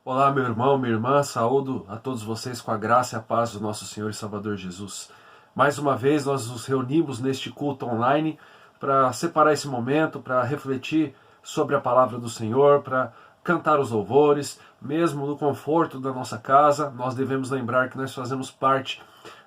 Olá, meu irmão, minha irmã, saúdo a todos vocês com a graça e a paz do nosso Senhor e Salvador Jesus. Mais uma vez nós nos reunimos neste culto online para separar esse momento, para refletir sobre a palavra do Senhor, para cantar os louvores, mesmo no conforto da nossa casa. Nós devemos lembrar que nós fazemos parte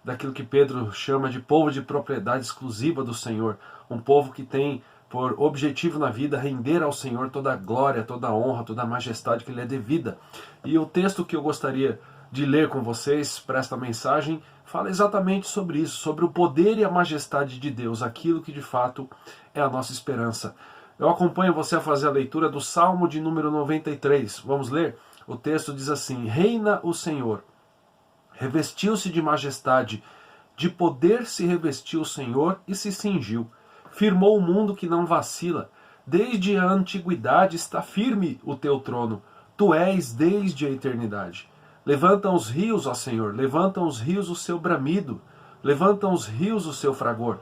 daquilo que Pedro chama de povo de propriedade exclusiva do Senhor, um povo que tem por objetivo na vida render ao Senhor toda a glória, toda a honra, toda a majestade que lhe é devida. E o texto que eu gostaria de ler com vocês para esta mensagem fala exatamente sobre isso, sobre o poder e a majestade de Deus, aquilo que de fato é a nossa esperança. Eu acompanho você a fazer a leitura do Salmo de número 93. Vamos ler? O texto diz assim: Reina o Senhor, revestiu-se de majestade, de poder se revestiu o Senhor e se cingiu. Firmou o mundo que não vacila. Desde a antiguidade está firme o teu trono. Tu és desde a eternidade. Levantam os rios, ó Senhor, levantam os rios o seu bramido. Levantam os rios o seu fragor.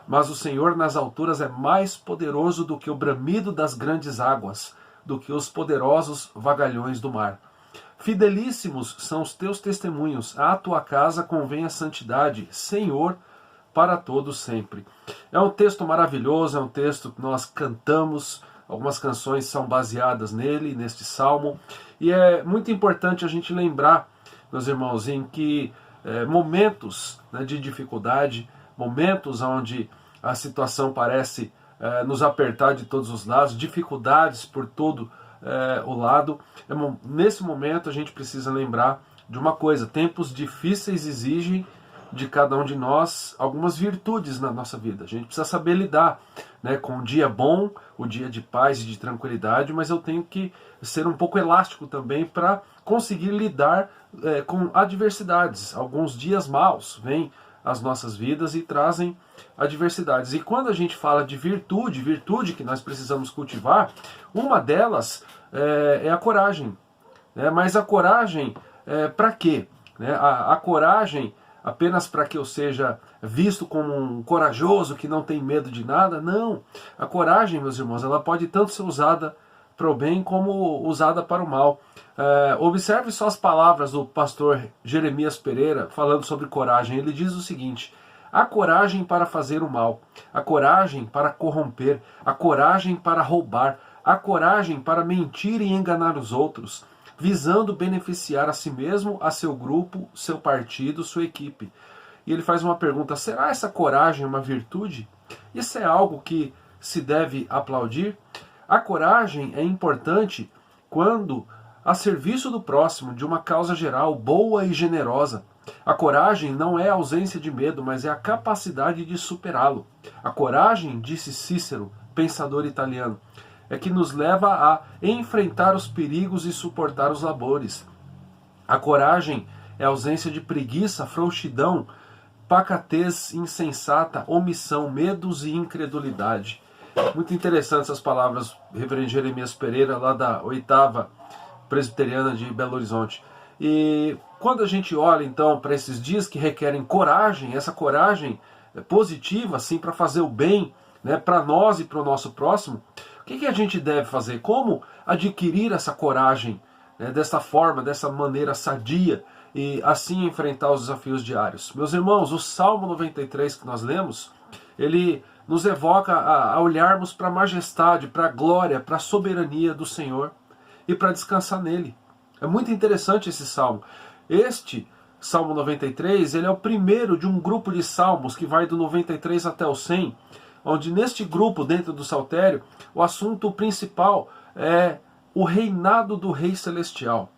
Mas o Senhor nas alturas é mais poderoso do que o bramido das grandes águas, do que os poderosos vagalhões do mar. Fidelíssimos são os teus testemunhos. À tua casa convém a santidade, Senhor, para todos sempre. É um texto maravilhoso, é um texto que nós cantamos, algumas canções são baseadas nele, neste salmo, e é muito importante a gente lembrar, meus irmãos, em que momentos de dificuldade, momentos onde a situação parece nos apertar de todos os lados, dificuldades por todo o lado, nesse momento a gente precisa lembrar de uma coisa: tempos difíceis exigem de cada um de nós algumas virtudes na nossa vida. A gente precisa saber lidar com o dia bom, o dia de paz e de tranquilidade, mas eu tenho que ser um pouco elástico também para conseguir lidar com adversidades. Alguns dias maus vêm às nossas vidas e trazem adversidades. E quando a gente fala de virtude que nós precisamos cultivar, uma delas é a coragem. Mas a coragem para quê? A coragem apenas para que eu seja visto como um corajoso que não tem medo de nada? Não. A coragem, meus irmãos, ela pode tanto ser usada para o bem como usada para o mal. Observe só as palavras do pastor Jeremias Pereira falando sobre coragem. Ele diz o seguinte: a coragem para fazer o mal, a coragem para corromper, a coragem para roubar, a coragem para mentir e enganar os outros, visando beneficiar a si mesmo, a seu grupo, seu partido, sua equipe. E ele faz uma pergunta: será essa coragem uma virtude? Isso é algo que se deve aplaudir? A coragem é importante quando a serviço do próximo, de uma causa geral, boa e generosa. A coragem não é a ausência de medo, mas é a capacidade de superá-lo. A coragem, disse Cícero, pensador italiano, é que nos leva a enfrentar os perigos e suportar os labores. A coragem é a ausência de preguiça, frouxidão, pacatez insensata, omissão, medos e incredulidade. Muito interessantes essas palavras, reverendo Jeremias Pereira, lá da 8ª Presbiteriana de Belo Horizonte. E quando a gente olha então para esses dias que requerem coragem, essa coragem positiva, assim, para fazer o bem, para nós e para o nosso próximo, o que a gente deve fazer? Como adquirir essa coragem dessa forma, dessa maneira sadia e assim enfrentar os desafios diários? Meus irmãos, o Salmo 93 que nós lemos, ele nos evoca a olharmos para a majestade, para a glória, para a soberania do Senhor e para descansar nele. É muito interessante esse salmo. Este Salmo 93, ele é o primeiro de um grupo de salmos que vai do 93 até o 100, onde neste grupo, dentro do saltério, o assunto principal é o reinado do Rei Celestial,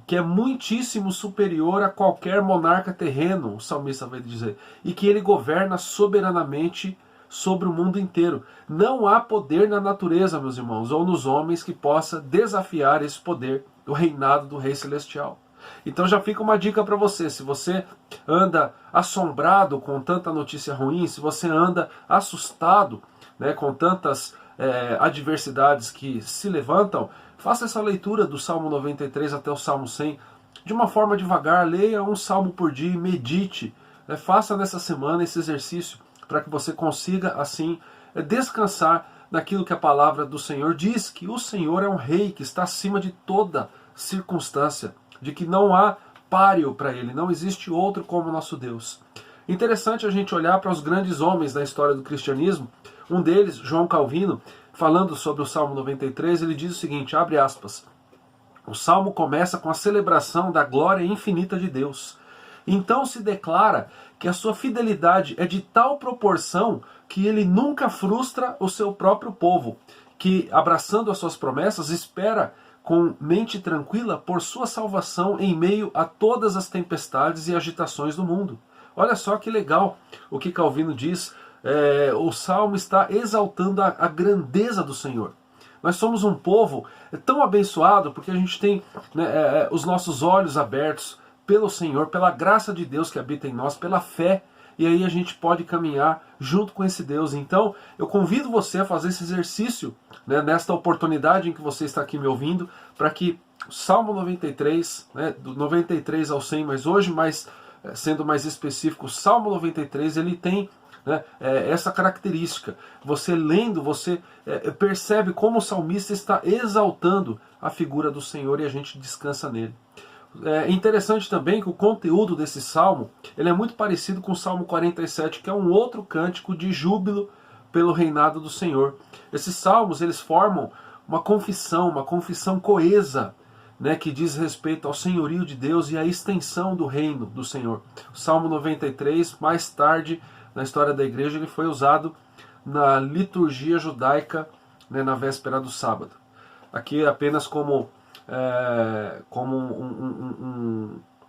que é muitíssimo superior a qualquer monarca terreno, o salmista vai dizer, e que ele governa soberanamente sobre o mundo inteiro. Não há poder na natureza, meus irmãos, ou nos homens que possa desafiar esse poder, o reinado do Rei Celestial. Então já fica uma dica para você: se você anda assombrado com tanta notícia ruim, se você anda assustado com tantas adversidades que se levantam, faça essa leitura do Salmo 93 até o Salmo 100 de uma forma devagar, leia um salmo por dia e medite, faça nessa semana esse exercício para que você consiga assim descansar naquilo que a palavra do Senhor diz, que o Senhor é um rei que está acima de toda circunstância, de que não há páreo para ele, não existe outro como o nosso Deus. Interessante a gente olhar para os grandes homens da história do cristianismo. Um deles, João Calvino, falando sobre o Salmo 93, ele diz o seguinte, abre aspas, o Salmo começa com a celebração da glória infinita de Deus. Então se declara que a sua fidelidade é de tal proporção que ele nunca frustra o seu próprio povo, que, abraçando as suas promessas, espera com mente tranquila por sua salvação em meio a todas as tempestades e agitações do mundo. Olha só que legal o que Calvino diz, o Salmo está exaltando a grandeza do Senhor. Nós somos um povo tão abençoado porque a gente tem os nossos olhos abertos pelo Senhor, pela graça de Deus que habita em nós, pela fé, e aí a gente pode caminhar junto com esse Deus. Então, eu convido você a fazer esse exercício, nesta oportunidade em que você está aqui me ouvindo, para que o Salmo 93, do 93 ao 100, mas hoje, sendo mais específico, o Salmo 93, ele tem essa característica. Você lendo, você percebe como o salmista está exaltando a figura do Senhor e a gente descansa nele. É interessante também que o conteúdo desse salmo ele é muito parecido com o Salmo 47, que é um outro cântico de júbilo pelo reinado do Senhor. Esses salmos eles formam uma confissão coesa, que diz respeito ao senhorio de Deus e à extensão do reino do Senhor. O Salmo 93, mais tarde, na história da igreja, ele foi usado na liturgia judaica, na véspera do sábado. Aqui apenas como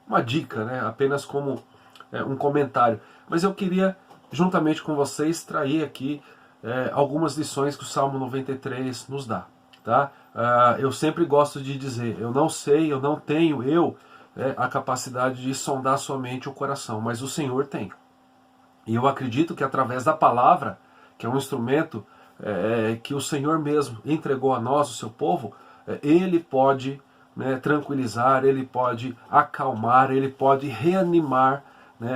uma dica, apenas como um comentário. Mas eu queria, juntamente com vocês, extrair aqui algumas lições que o Salmo 93 nos dá. Tá? Eu sempre gosto de dizer, eu não sei, eu não tenho a capacidade de sondar somente o coração, mas o Senhor tem. E eu acredito que através da palavra, que é um instrumento que o Senhor mesmo entregou a nós, o seu povo, ele pode tranquilizar, ele pode acalmar, ele pode reanimar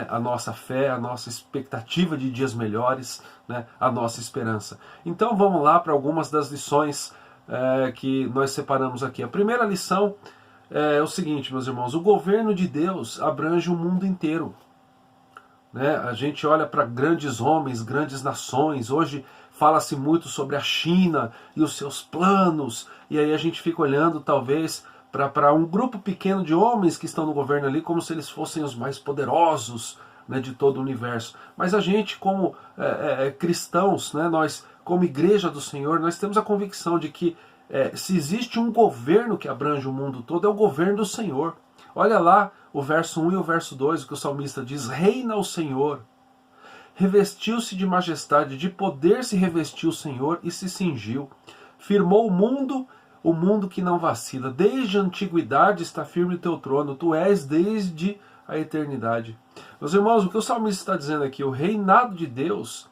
a nossa fé, a nossa expectativa de dias melhores, a nossa esperança. Então vamos lá para algumas das lições que nós separamos aqui. A primeira lição é o seguinte, meus irmãos, o governo de Deus abrange o mundo inteiro. A gente olha para grandes homens, grandes nações, hoje fala-se muito sobre a China e os seus planos, e aí a gente fica olhando talvez para um grupo pequeno de homens que estão no governo ali como se eles fossem os mais poderosos de todo o universo. Mas a gente como cristãos, nós como igreja do Senhor, nós temos a convicção de que se existe um governo que abrange o mundo todo, é o governo do Senhor. Olha lá o verso 1 e o verso 2, o que o salmista diz, reina o Senhor, revestiu-se de majestade, de poder se revestiu o Senhor e se cingiu, firmou o mundo que não vacila, desde a antiguidade está firme o teu trono, tu és desde a eternidade. Meus irmãos, o que o salmista está dizendo aqui, o reinado de Deus,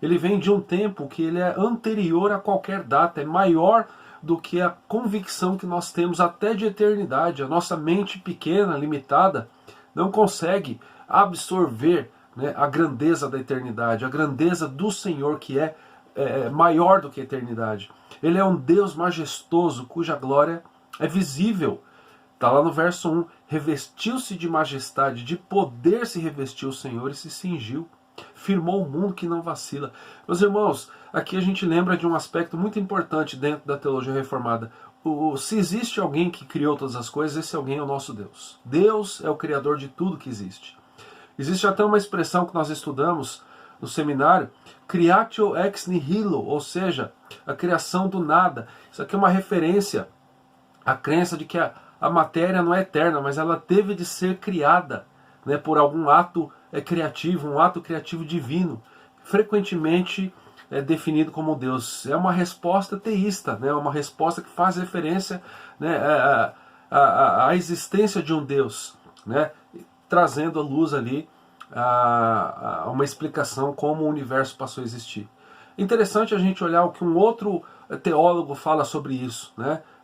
ele vem de um tempo que ele é anterior a qualquer data, é maior do que a convicção que nós temos até de eternidade. A nossa mente pequena, limitada, não consegue absorver a grandeza da eternidade, a grandeza do Senhor que é maior do que a eternidade. Ele é um Deus majestoso, cuja glória é visível. Está lá no verso 1, revestiu-se de majestade, de poder se revestiu o Senhor e se cingiu. Firmou o mundo que não vacila. Meus irmãos, aqui a gente lembra de um aspecto muito importante dentro da teologia reformada. Se existe alguém que criou todas as coisas, esse alguém é o nosso Deus. Deus é o criador de tudo que existe. Existe até uma expressão que nós estudamos no seminário, creatio ex nihilo, ou seja, a criação do nada. Isso aqui é uma referência à crença de que a matéria não é eterna, mas ela teve de ser criada por algum ato criativo, um ato criativo divino, frequentemente definido como Deus. É uma resposta teísta, uma resposta que faz referência à existência de um Deus, trazendo à luz ali uma explicação como o universo passou a existir. Interessante a gente olhar o que um outro teólogo fala sobre isso.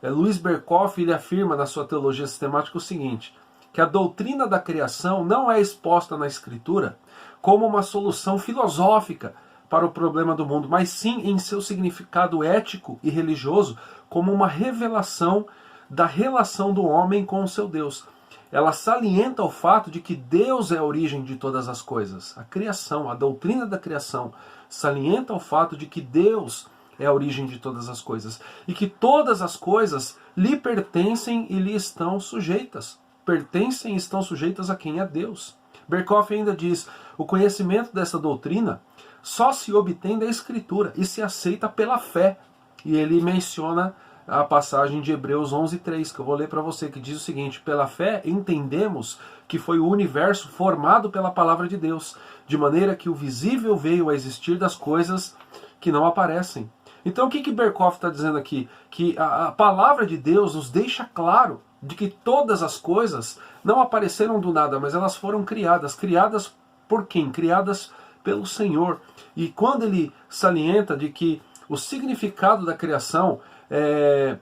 Louis Berkhoff, ele afirma na sua teologia sistemática o seguinte, que a doutrina da criação não é exposta na Escritura como uma solução filosófica para o problema do mundo, mas sim em seu significado ético e religioso como uma revelação da relação do homem com o seu Deus. Ela salienta o fato de que Deus é a origem de todas as coisas. A criação, a doutrina da criação, salienta o fato de que Deus é a origem de todas as coisas. E que todas as coisas lhe pertencem e lhe estão sujeitas. Pertencem e estão sujeitas a quem é Deus. Berkhof ainda diz, o conhecimento dessa doutrina só se obtém da Escritura e se aceita pela fé. E ele menciona a passagem de Hebreus 11:3, que eu vou ler para você, que diz o seguinte: pela fé entendemos que foi o universo formado pela palavra de Deus, de maneira que o visível veio a existir das coisas que não aparecem. Então o que Berkhof está dizendo aqui? Que a palavra de Deus nos deixa claro de que todas as coisas não apareceram do nada, mas elas foram criadas. Criadas por quem? Criadas pelo Senhor. E quando ele salienta de que o significado da criação é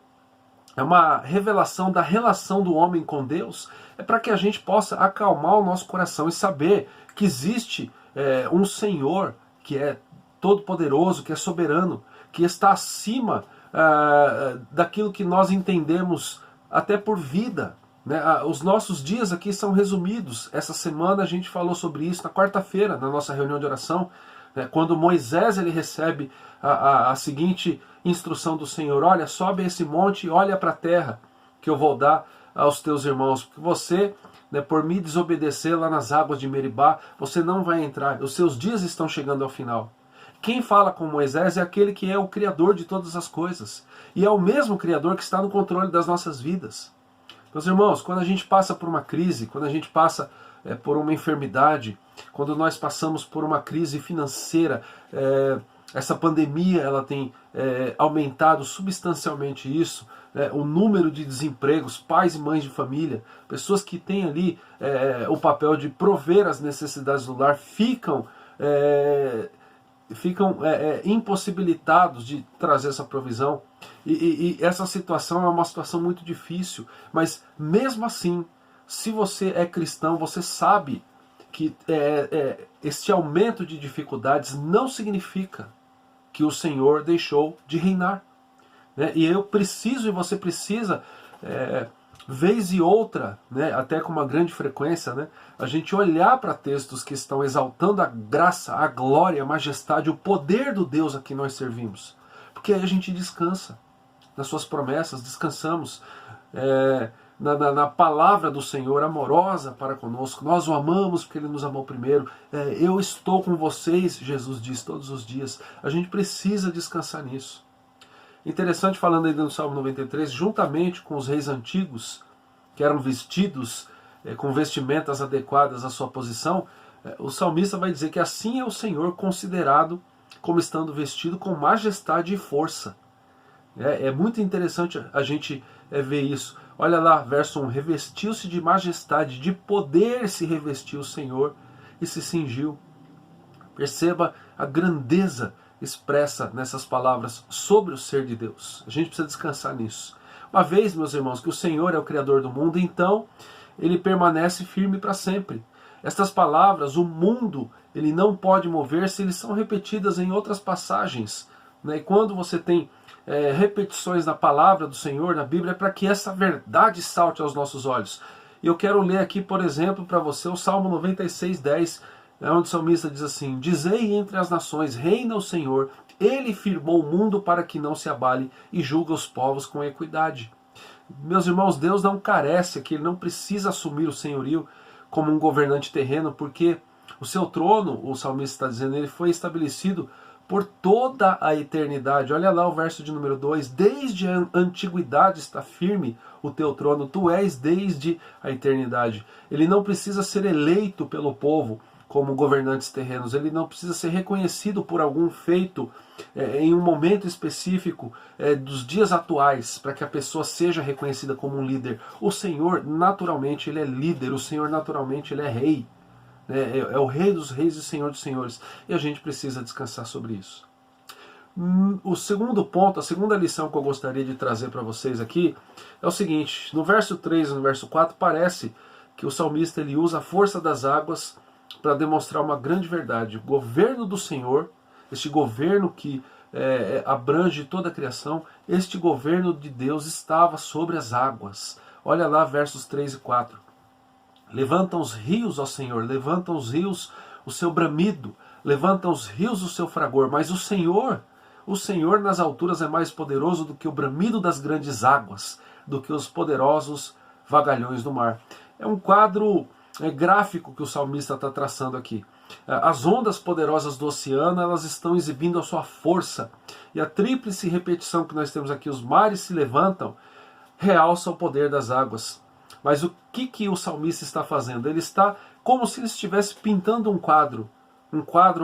uma revelação da relação do homem com Deus, é para que a gente possa acalmar o nosso coração e saber que existe um Senhor que é todo-poderoso, que é soberano, que está acima daquilo que nós entendemos até por vida. Né? Os nossos dias aqui são resumidos. Essa semana a gente falou sobre isso na quarta-feira, na nossa reunião de oração, né? Quando Moisés ele recebe a seguinte instrução do Senhor: olha, sobe esse monte e olha para a terra que eu vou dar aos teus irmãos, porque você, né, por me desobedecer lá nas águas de Meribá, você não vai entrar, os seus dias estão chegando ao final. Quem fala com Moisés é aquele que é o Criador de todas as coisas, e é o mesmo Criador que está no controle das nossas vidas. Meus irmãos, quando a gente passa por uma crise, quando a gente passa por uma enfermidade, quando nós passamos por uma crise financeira, essa pandemia ela tem aumentado substancialmente isso, o número de desempregos, pais e mães de família, pessoas que têm ali o papel de prover as necessidades do lar, ficam impossibilitados de trazer essa provisão. E essa situação é uma situação muito difícil, mas mesmo assim, se você é cristão, você sabe que este aumento de dificuldades não significa que o Senhor deixou de reinar. Né? E eu preciso, e você precisa, vez e outra, né, até com uma grande frequência, né, a gente olhar para textos que estão exaltando a graça, a glória, a majestade, o poder do Deus a quem nós servimos. Porque aí a gente descansa nas suas promessas, descansamos na palavra do Senhor amorosa para conosco. Nós o amamos porque Ele nos amou primeiro. Eu estou com vocês, Jesus diz, todos os dias. A gente precisa descansar nisso. Interessante, falando ainda no Salmo 93, juntamente com os reis antigos, que eram vestidos com vestimentas adequadas à sua posição, o salmista vai dizer que assim é o Senhor considerado como estando vestido com majestade e força. É muito interessante a gente ver isso. Olha lá, verso 1, revestiu-se de majestade, de poder se revestiu o Senhor e se cingiu. Perceba a grandeza expressa nessas palavras sobre o ser de Deus. A gente precisa descansar nisso. Uma vez, meus irmãos, que o Senhor é o Criador do mundo, então Ele permanece firme para sempre. Estas palavras, o mundo, ele não pode mover-se, eles são repetidas em outras passagens. Né? E quando você tem repetições da palavra do Senhor na Bíblia, é para que essa verdade salte aos nossos olhos. E eu quero ler aqui, por exemplo, para você o Salmo 96:10, onde o salmista diz assim: dizei entre as nações, reina o Senhor, Ele firmou o mundo para que não se abale e julga os povos com equidade. Meus irmãos, Deus não carece aqui, Ele não precisa assumir o senhorio como um governante terreno, porque o seu trono, o salmista está dizendo, ele foi estabelecido por toda a eternidade. Olha lá o verso de número 2, desde a antiguidade está firme o teu trono, tu és desde a eternidade. Ele não precisa ser eleito pelo povo como governantes terrenos, ele não precisa ser reconhecido por algum feito em um momento específico dos dias atuais, para que a pessoa seja reconhecida como um líder. O Senhor, naturalmente, ele é líder, o Senhor, naturalmente, ele é rei. É o Rei dos Reis e Senhor dos Senhores. E a gente precisa descansar sobre isso. O segundo ponto, a segunda lição que eu gostaria de trazer para vocês aqui é o seguinte: no verso 3 e no verso 4 parece que o salmista ele usa a força das águas para demonstrar uma grande verdade. O governo do Senhor, este governo que abrange toda a criação, este governo de Deus estava sobre as águas. Olha lá versos 3 e 4. Levantam os rios, ó Senhor, levantam os rios o seu bramido, levantam os rios o seu fragor, mas o Senhor nas alturas é mais poderoso do que o bramido das grandes águas, do que os poderosos vagalhões do mar. É um quadro gráfico que o salmista está traçando aqui. As ondas poderosas do oceano, elas estão exibindo a sua força, e a tríplice repetição que nós temos aqui, os mares se levantam, realça o poder das águas. Mas o que o salmista está fazendo? Ele está como se ele estivesse pintando um quadro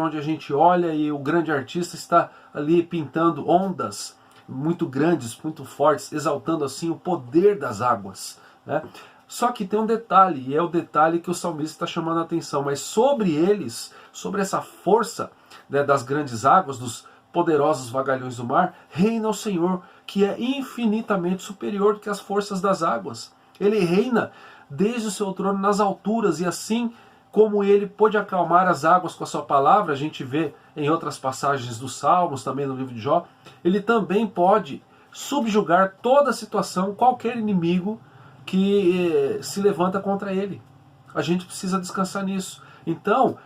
onde a gente olha e o grande artista está ali pintando ondas muito grandes, muito fortes, exaltando assim o poder das águas, né? Só que tem um detalhe, e é o detalhe que o salmista está chamando a atenção, mas sobre eles, sobre essa força, né, das grandes águas, dos poderosos vagalhões do mar, reina o Senhor, que é infinitamente superior do que as forças das águas. Ele reina desde o seu trono nas alturas, e assim como ele pôde acalmar as águas com a sua palavra, a gente vê em outras passagens dos Salmos, também no livro de Jó, ele também pode subjugar toda a situação, qualquer inimigo que se levanta contra ele. A gente precisa descansar nisso. Então,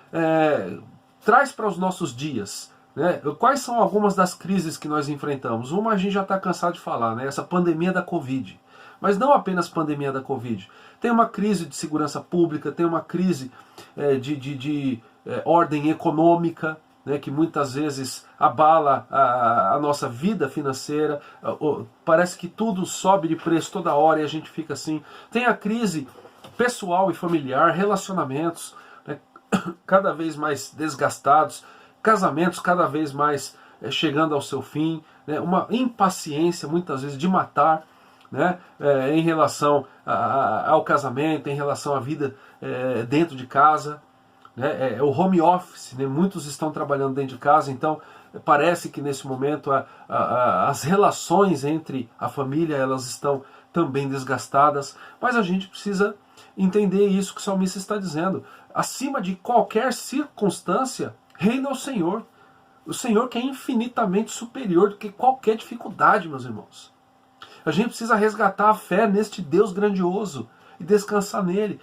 traz para os nossos dias, né? Quais são algumas das crises que nós enfrentamos? Uma a gente já está cansado de falar, né? Essa pandemia da Covid. Mas não apenas pandemia da Covid. Tem uma crise de segurança pública, tem uma crise de ordem econômica, né, que muitas vezes abala a nossa vida financeira. Parece que tudo sobe de preço toda hora e a gente fica assim. Tem a crise pessoal e familiar, relacionamentos, né, cada vez mais desgastados, casamentos cada vez mais chegando ao seu fim, né, uma impaciência muitas vezes de matar, né, em relação ao casamento, em relação à vida dentro de casa, né, o home office, né, muitos estão trabalhando dentro de casa, então parece que nesse momento as relações entre a família, elas estão também desgastadas, mas a gente precisa entender isso que o salmista está dizendo. Acima de qualquer circunstância, reina o Senhor que é infinitamente superior do que qualquer dificuldade, meus irmãos. A gente precisa resgatar a fé neste Deus grandioso e descansar nele.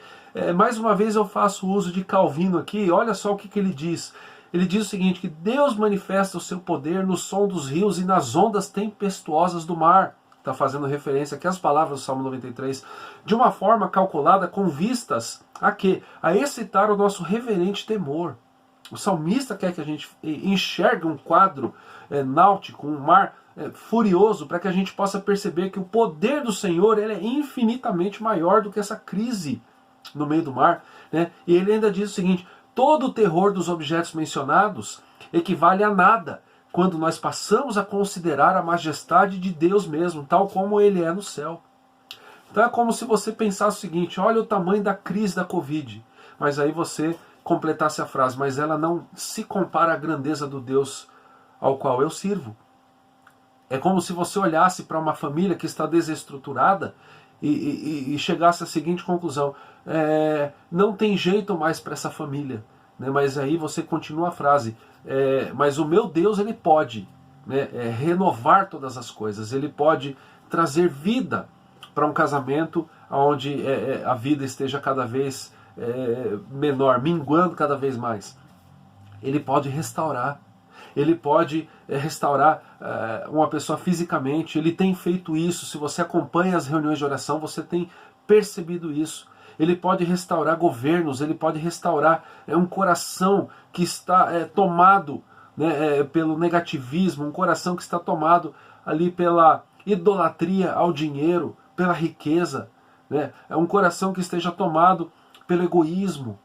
Mais uma vez eu faço uso de Calvino aqui, olha só o que ele diz. Ele diz o seguinte, que Deus manifesta o seu poder no som dos rios e nas ondas tempestuosas do mar. Está fazendo referência aqui às palavras do Salmo 93, de uma forma calculada com vistas a quê? A excitar o nosso reverente temor. O salmista quer que a gente enxergue um quadro náutico, um mar furioso, para que a gente possa perceber que o poder do Senhor ele é infinitamente maior do que essa crise no meio do mar, né? E ele ainda diz o seguinte, todo o terror dos objetos mencionados equivale a nada quando nós passamos a considerar a majestade de Deus mesmo, tal como ele é no céu. Então é como se você pensasse o seguinte, olha o tamanho da crise da Covid, mas aí você completasse a frase, mas ela não se compara à grandeza do Deus ao qual eu sirvo. É como se você olhasse para uma família que está desestruturada e chegasse à seguinte conclusão, não tem jeito mais para essa família, né? Mas aí você continua a frase, mas o meu Deus ele pode, né, renovar todas as coisas, ele pode trazer vida para um casamento onde a vida esteja cada vez menor, minguando cada vez mais. Ele pode restaurar. Ele pode restaurar uma pessoa fisicamente. Ele tem feito isso. Se você acompanha as reuniões de oração, você tem percebido isso. Ele pode restaurar governos. Ele pode restaurar um coração que está tomado, né, pelo negativismo. Um coração que está tomado ali pela idolatria ao dinheiro, pela riqueza. Né? É um coração que esteja tomado pelo egoísmo.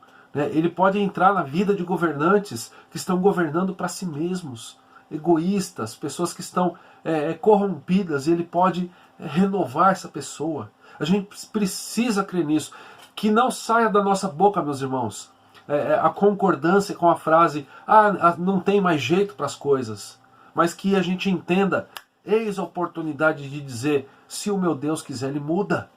Ele pode entrar na vida de governantes que estão governando para si mesmos, egoístas, pessoas que estão corrompidas, e ele pode renovar essa pessoa. A gente precisa crer nisso. Que não saia da nossa boca, meus irmãos, a concordância com a frase, não tem mais jeito para as coisas, mas que a gente entenda, eis a oportunidade de dizer, se o meu Deus quiser, ele muda.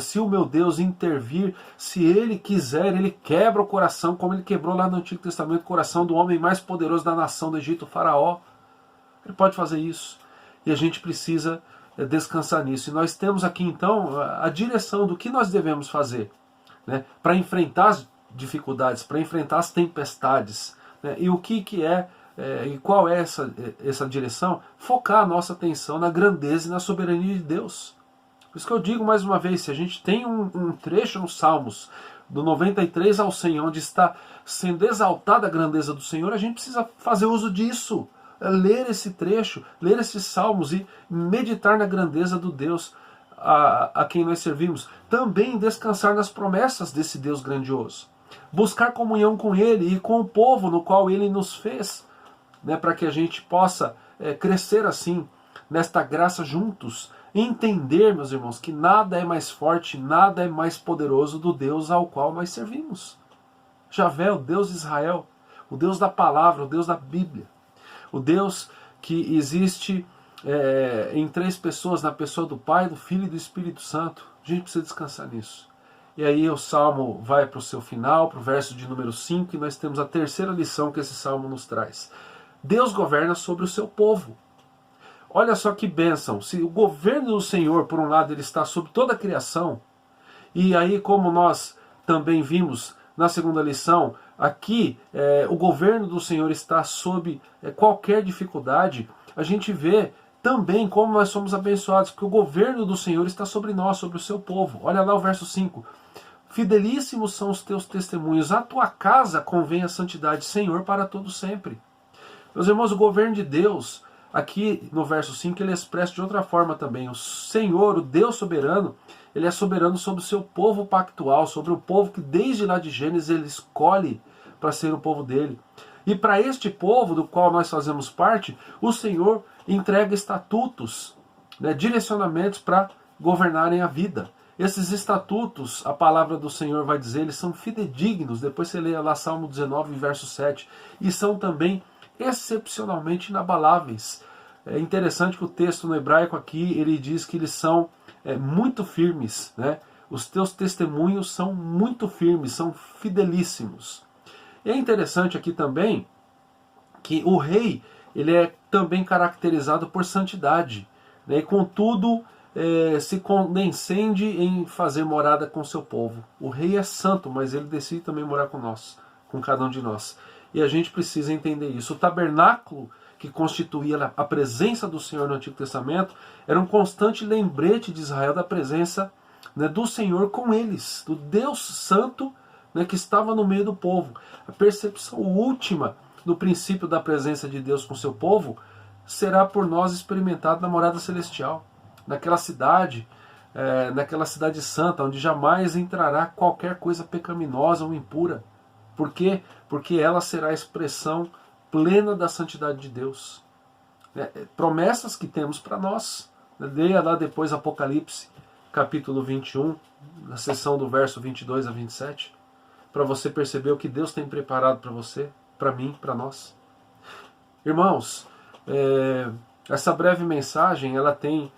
Se o meu Deus intervir, se ele quiser, ele quebra o coração, como ele quebrou lá no Antigo Testamento o coração do homem mais poderoso da nação do Egito, o Faraó. Ele pode fazer isso. E a gente precisa descansar nisso. E nós temos aqui então a direção do que nós devemos fazer, né, para enfrentar as dificuldades, para enfrentar as tempestades. Né, e o que é, e qual é essa direção? Focar a nossa atenção na grandeza e na soberania de Deus. Por isso que eu digo mais uma vez, se a gente tem um trecho nos Salmos, do 93 ao 100, onde está sendo exaltada a grandeza do Senhor, a gente precisa fazer uso disso. Ler esse trecho, ler esses salmos e meditar na grandeza do Deus a quem nós servimos. Também descansar nas promessas desse Deus grandioso. Buscar comunhão com Ele e com o povo no qual Ele nos fez, né, para que a gente possa crescer assim, nesta graça juntos. Entender, meus irmãos, que nada é mais forte, nada é mais poderoso do Deus ao qual nós servimos. Javé, o Deus de Israel, o Deus da palavra, o Deus da Bíblia. O Deus que existe em três pessoas, na pessoa do Pai, do Filho e do Espírito Santo. A gente precisa descansar nisso. E aí o Salmo vai para o seu final, para o verso de número 5, e nós temos a terceira lição que esse Salmo nos traz. Deus governa sobre o seu povo. Olha só que bênção. Se o governo do Senhor, por um lado, ele está sobre toda a criação, e aí como nós também vimos na segunda lição, aqui o governo do Senhor está sob qualquer dificuldade, a gente vê também como nós somos abençoados, porque o governo do Senhor está sobre nós, sobre o seu povo. Olha lá o verso 5. Fidelíssimos são os teus testemunhos, a tua casa convém a santidade, Senhor, para todo sempre. Meus irmãos, o governo de Deus, aqui no verso 5, ele é expresso de outra forma também. O Senhor, o Deus soberano, ele é soberano sobre o seu povo pactual, sobre o povo que desde lá de Gênesis ele escolhe para ser o povo dele. E para este povo do qual nós fazemos parte, o Senhor entrega estatutos, né, direcionamentos para governarem a vida. Esses estatutos, a palavra do Senhor vai dizer, eles são fidedignos. Depois você lê lá Salmo 19, verso 7. E são também excepcionalmente inabaláveis. É interessante que o texto no hebraico aqui, ele diz que eles são muito firmes, né? Os teus testemunhos são muito firmes, são fidelíssimos. E é interessante aqui também que o rei, ele é também caracterizado por santidade, né? E contudo se condescende em fazer morada com seu povo. O rei é santo, mas ele decide também morar com nós, com cada um de nós. E a gente precisa entender isso. O tabernáculo que constituía a presença do Senhor no Antigo Testamento era um constante lembrete de Israel da presença, né, do Senhor com eles, do Deus Santo, né, que estava no meio do povo. A percepção última do princípio da presença de Deus com seu povo será por nós experimentada na morada celestial, naquela cidade santa, onde jamais entrará qualquer coisa pecaminosa ou impura. Por quê? Porque ela será a expressão plena da santidade de Deus. Promessas que temos para nós. Leia lá depois Apocalipse, capítulo 21, na seção do verso 22 a 27, para você perceber o que Deus tem preparado para você, para mim, para nós. Irmãos, essa breve mensagem, ela tem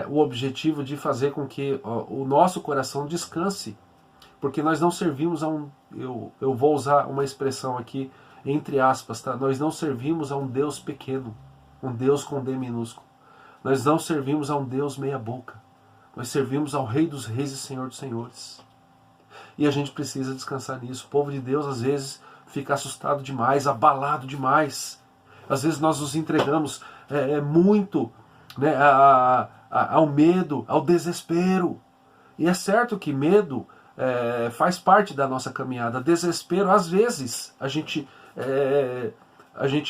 o objetivo de fazer com que o nosso coração descanse, porque nós não servimos a um, eu vou usar uma expressão aqui, entre aspas, tá? Nós não servimos a um Deus pequeno, um Deus com D minúsculo. Nós não servimos a um Deus meia boca. Nós servimos ao Rei dos Reis e Senhor dos Senhores. E a gente precisa descansar nisso. O povo de Deus às vezes fica assustado demais, abalado demais. Às vezes nós nos entregamos muito, né, ao medo, ao desespero. E é certo que medo faz parte da nossa caminhada. Desespero, às vezes, a gente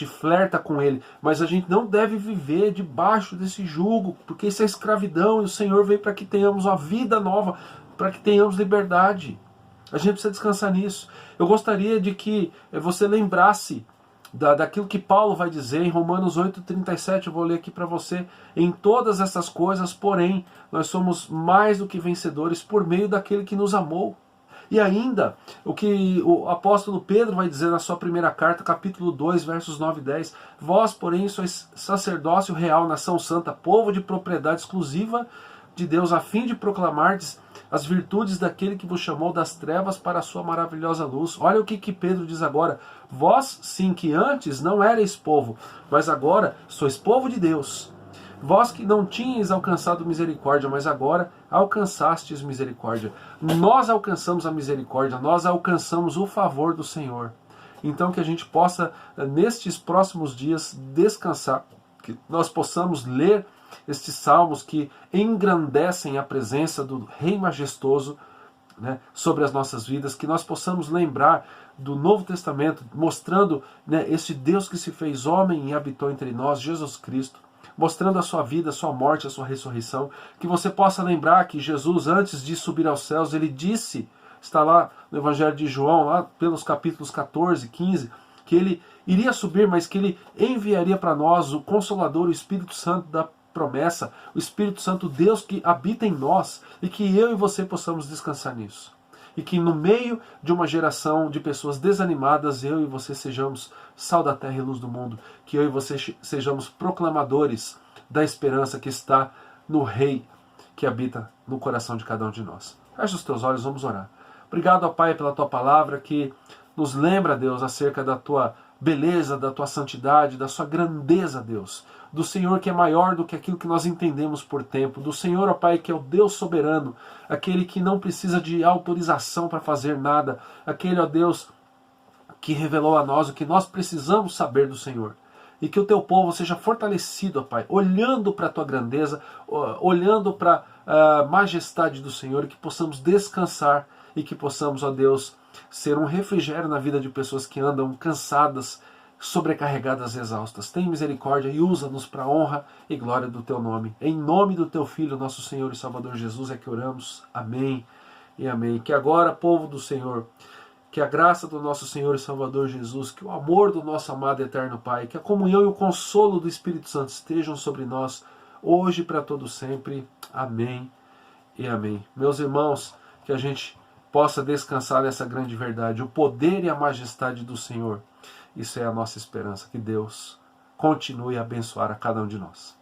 flerta com ele, mas a gente não deve viver debaixo desse jugo, porque isso é escravidão, e o Senhor veio para que tenhamos uma vida nova, para que tenhamos liberdade. A gente precisa descansar nisso. Eu gostaria de que você lembrasse daquilo que Paulo vai dizer em Romanos 8,37, eu vou ler aqui para você. Em todas essas coisas, porém, nós somos mais do que vencedores por meio daquele que nos amou. E ainda, o que o apóstolo Pedro vai dizer na sua primeira carta, capítulo 2, versos 9 e 10. Vós, porém, sois sacerdócio real, nação santa, povo de propriedade exclusiva de Deus, a fim de proclamardes as virtudes daquele que vos chamou das trevas para a sua maravilhosa luz. Olha o que Pedro diz agora. Vós, sim, que antes não erais povo, mas agora sois povo de Deus. Vós que não tinhais alcançado misericórdia, mas agora alcançastes misericórdia. Nós alcançamos a misericórdia, nós alcançamos o favor do Senhor. Então que a gente possa, nestes próximos dias, descansar, que nós possamos ler estes salmos que engrandecem a presença do Rei Majestoso, né, sobre as nossas vidas, que nós possamos lembrar do Novo Testamento, mostrando, né, esse Deus que se fez homem e habitou entre nós, Jesus Cristo, mostrando a sua vida, a sua morte, a sua ressurreição, que você possa lembrar que Jesus, antes de subir aos céus, ele disse, está lá no Evangelho de João, lá pelos capítulos 14, 15, que ele iria subir, mas que ele enviaria para nós o Consolador, o Espírito Santo da promessa, o Espírito Santo, Deus que habita em nós, e que eu e você possamos descansar nisso. E que no meio de uma geração de pessoas desanimadas, eu e você sejamos sal da terra e luz do mundo. Que eu e você sejamos proclamadores da esperança que está no Rei que habita no coração de cada um de nós. Feche os teus olhos, vamos orar. Obrigado, ó Pai, pela tua palavra que nos lembra, Deus, acerca da tua beleza, da tua santidade, da sua grandeza, Deus. Do Senhor que é maior do que aquilo que nós entendemos por tempo. Do Senhor, ó Pai, que é o Deus soberano, aquele que não precisa de autorização para fazer nada. Aquele, ó Deus, que revelou a nós o que nós precisamos saber do Senhor. E que o teu povo seja fortalecido, ó Pai, olhando para a tua grandeza, olhando para a majestade do Senhor, e que possamos descansar e que possamos, ó Deus, ser um refrigério na vida de pessoas que andam cansadas, sobrecarregadas, exaustas. Tem misericórdia e usa-nos para a honra e glória do teu nome. Em nome do teu Filho, nosso Senhor e Salvador Jesus, é que oramos. Amém e amém. Que agora, povo do Senhor, que a graça do nosso Senhor e Salvador Jesus, que o amor do nosso amado e eterno Pai, que a comunhão e o consolo do Espírito Santo estejam sobre nós, hoje e para todo sempre. Amém e amém. Meus irmãos, que a gente possa descansar nessa grande verdade, o poder e a majestade do Senhor. Isso é a nossa esperança. Que Deus continue a abençoar a cada um de nós.